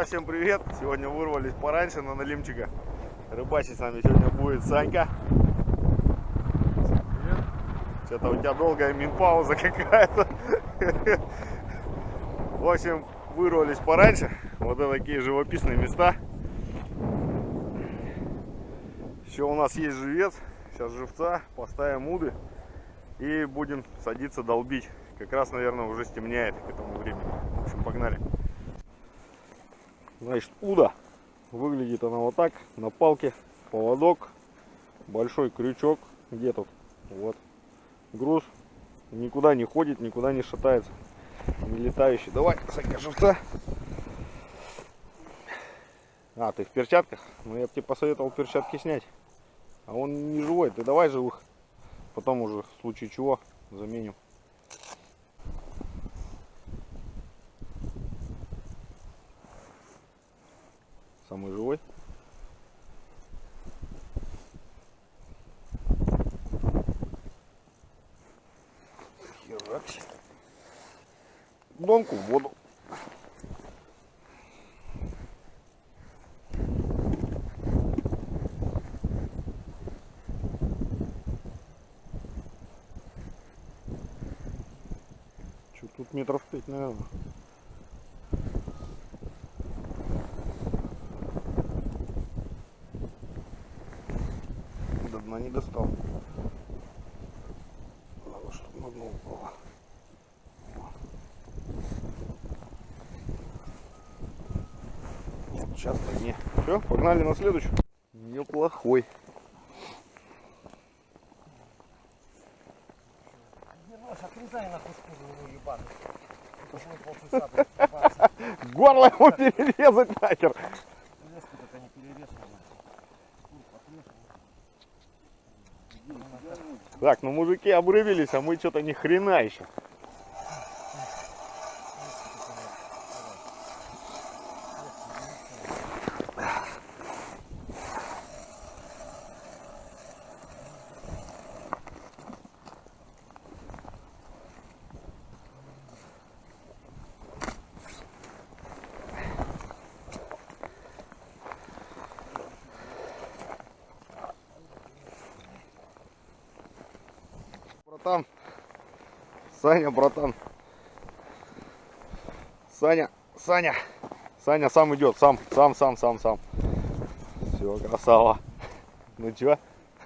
всем привет! Сегодня вырвались пораньше на налимчика. Рыбачить с нами сегодня будет Санька. Что-то у тебя долгая мин-пауза какая-то. В общем, вырвались пораньше. Вот это такие живописные места. Еще у нас есть живец. Сейчас живца, поставим уды и будем садиться долбить. Как раз, наверное, уже стемняет к этому времени. В общем, погнали. Значит, уда. Выглядит она вот так. На палке поводок, большой крючок. Где тут? Вот. Груз. Никуда не ходит, никуда не шатается. Не летающий. Давай, Санька, живца. А, ты в перчатках? Ну, я бы тебе посоветовал перчатки снять. А он не живой. Ты давай живых. Потом уже, в случае чего, заменим. Самый живой. Херакс. Донку в воду. Что тут метров 5, наверное. До дна не достал. Надо, чтобы на дно упало. Нет, сейчас на дне. Все, погнали на следующую. Неплохой. Отрезай нахуй шкуру, ебаный. Горло ему перерезать нахер. Леску только не перережь. Так, ну мужики обрывились, а мы что-то ни хрена еще. Братан, Саня, братан, Саня сам идет, сам. Все, красава. Ну чё,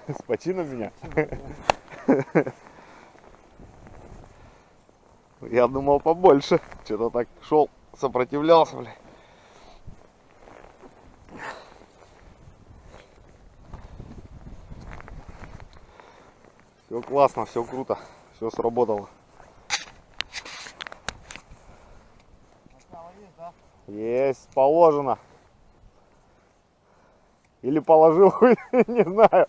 с почином меня? Я думал побольше, что-то так шел, сопротивлялся, блядь. Все классно, все круто, все сработало. Есть, да? Есть, положено. Или положил, не знаю.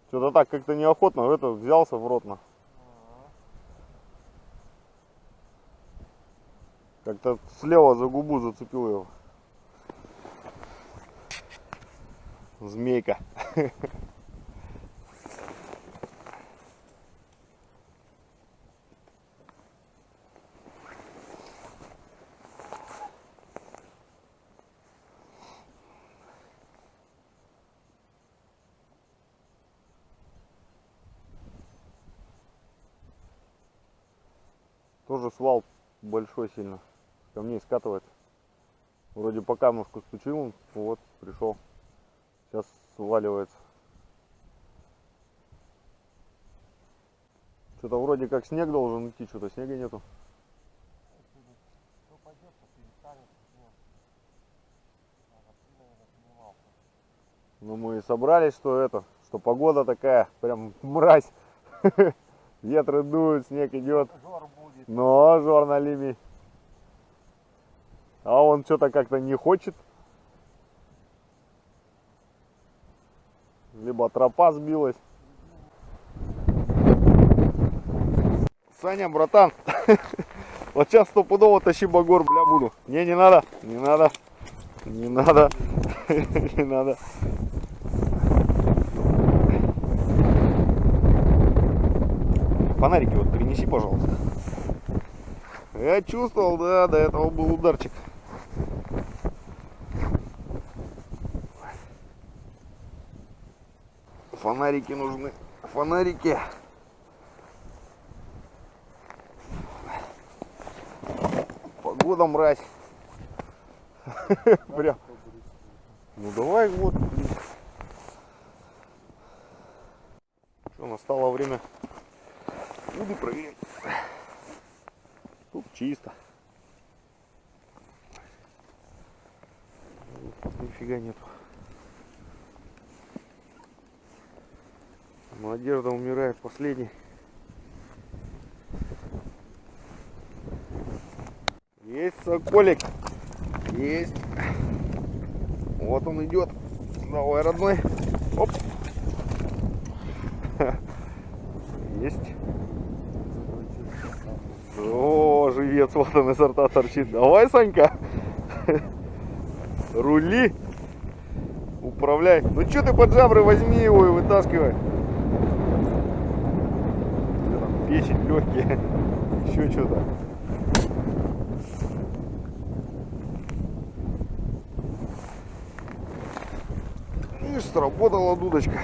Что-то так как-то неохотно, это взялся в рот. Как-то слева за губу зацепил его. Змейка. Тоже свал большой сильно. Камней скатывает. Вроде по камушку стучил, вот пришел. Сейчас сваливается. Что-то вроде как снег должен идти, что-то снега нету. Ну мы и собрались, что погода такая, прям мразь. Ветры дуют, снег идет. Но жор на лимей. А он что-то как-то не хочет. Либо тропа сбилась. Саня, братан, вот сейчас стопудово тащи багор, бля, буду. Не надо, не надо. Не надо. Не надо. Фонарики вот принеси, пожалуйста. Я чувствовал, да, до этого был ударчик. Фонарики нужны. Фонарики. Погода, мразь. Прям. Ну давай вот. Что, настало время буду проверять. Тут чисто. Нифига нету. Надежда умирает последней. Есть соколик. Есть. Вот он идет. Давай, родной. Оп. Есть. О, живец, вот он изо рта торчит. Давай, Санька. Рули. Управляй. Ну что ты под жабры, возьми его и вытаскивай. Печень, легкие. Еще что-то. Видишь, сработала дудочка.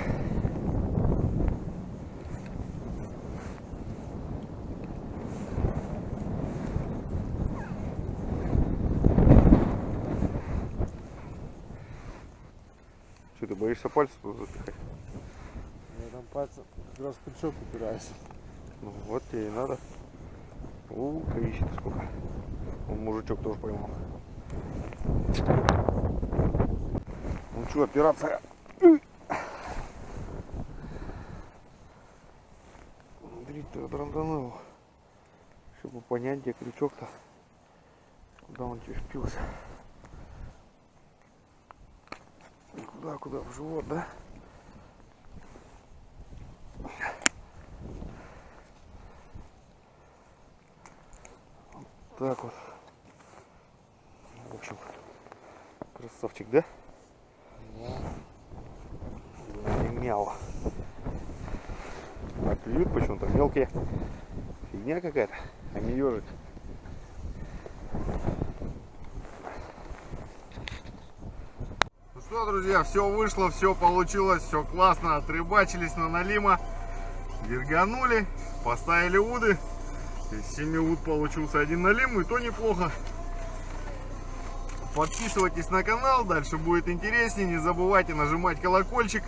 Что, ты боишься пальцев запихать? Я там пальцем как раз в крючок упираюсь. Ну вот тебе и надо. Ищет сколько. Он мужичок тоже поймал. Ну что, операция. Дрить-то дранданул. Чтобы понять, где крючок-то. Куда он тебе впился. Куда, в живот, да? Так вот. В общем, красавчик, да? Да. Не мяу. А клюют почему-то мелкие. Фигня какая-то, а не ежик. Ну что, друзья, все вышло, все получилось, все классно. Отрыбачились на налима, верганули, поставили уды. Из 7 уд получился один налим, и то неплохо. Подписывайтесь на канал, дальше будет интереснее. Не забывайте нажимать колокольчик,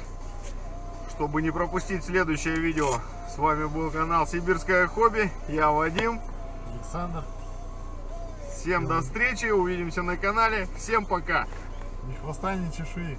чтобы не пропустить следующее видео. С вами был канал Сибирское хобби. Я Вадим. Александр. Всем до встречи, увидимся на канале. Всем пока. Ни хвоста, ни чешуи.